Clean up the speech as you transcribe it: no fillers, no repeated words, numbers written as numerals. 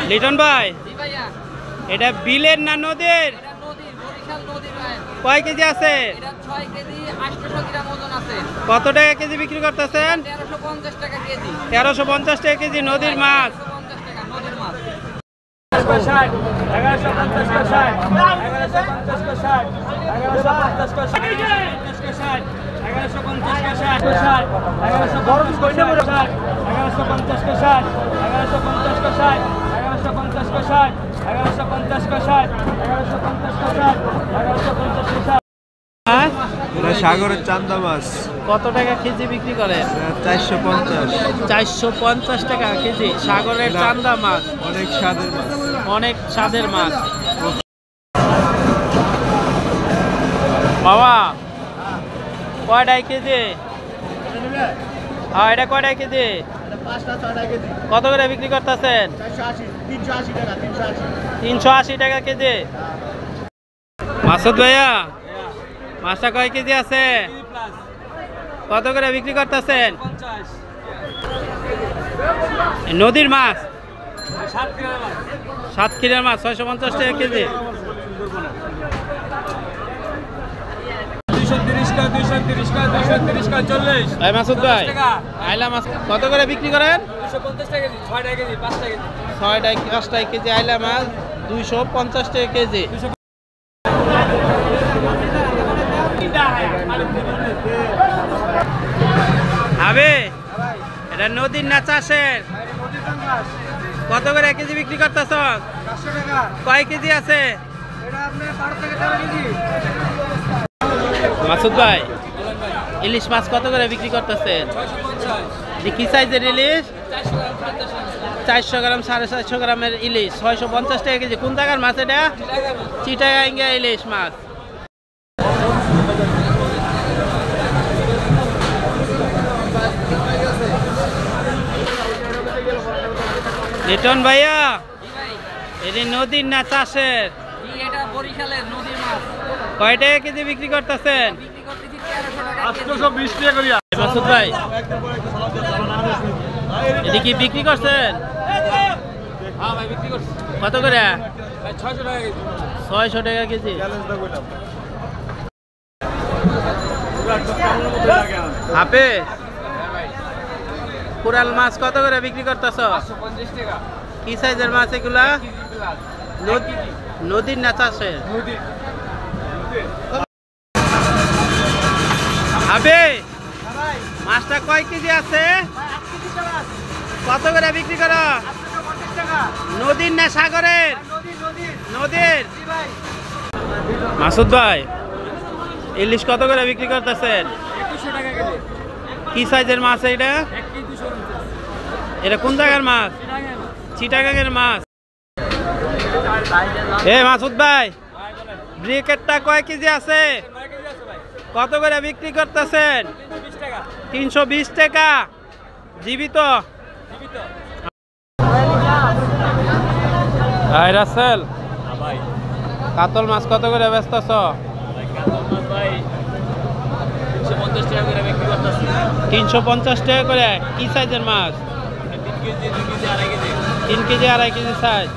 লিটন ভাই, এটা বিলের না নদীর? কয় কেজি আছে? কত টাকা কেজি বিক্রি করতেছেন? 1350 টাকা কেজি নদীর মাছ। সাগরের চান্দা মাছ। কত টাকা কেজি বিক্রি করেন? 450। 450 টাকা কেজি সাগরের চান্দা মাছ। অনেক স্বাদের মাছ, অনেক স্বাদের মাছ। বাবা কয়টাই কেজি? হ্যাঁ, এটা কয়টাই কেজি? কত করে বিক্রি করতেছেন? 380 টাকা কেজি। মাসুদ ভাইয়া, মাছটা কয় কেজি আছে? কত করে বিক্রি করতেছেন? নদীর মাছ, সাতক্ষীরার মাছ 650 টাকা কেজি। 230 মাসুদ ভাই, আইলা মাছ কত করে বিক্রি করেন? 6 টাকা 5 টাকা কেজি আইলা মাছ 250 টাকা কেজি। আবে এটা নদীর না চাষের? কত করে কেজি বিক্রি করতেছ? 500 টাকা। কয় কেজি আছে? এটা আপনার 12 থেকে 13 কেজি। মাসুদ ভাই, ইলিশ মাছ কত করে বিক্রি করতেছেন? 650। কি সাইজের ইলিশ? 400 গ্রাম 450 গ্রামের ইলিশ 650 টাকা কেজি। কোন জায়গার মাছ এটা? চিটাগাঙ্গা ইলিশ মাছ। লিটন ভাইয়া, এটি নদীর না চাষের? কয় টাকা কেজি বিক্রি করতেছেন? 820 টাকা করিয়া। মাসুদ ভাই, এটি কি বিক্রি করছেন? কত করে? 600 টাকা কেজি। আপে কোরাল মাছ কত করে বিক্রি করতেছ? কি সাইজের মাছ এগুলা? নদীর না চাষের? আবে মাছটা কয় কেজি আছে? কত করে বিক্রি করো? নদীর না সাগরের? নদীর। মাসুদ ভাই, ইলিশ কত করে বিক্রি করতেছেন? 2100 টাকা কেজি। কি সাইজের মাছ এটা? এটা কোন জায়গার মাছ? চিটাগাঙ্গের মাছ। এ মাসুদ ভাই, ব্রিকেটটা কয় কেজি আছে? কত করে বিক্রি করতেছেন? 320 টাকা। জীবিত? ভাই রাসেল, কাতল মাছ কত করে বেচতেছ? 350 টাকা করে। কি সাইজের মাছ? 3 কেজি 2.5 কেজি সাইজ।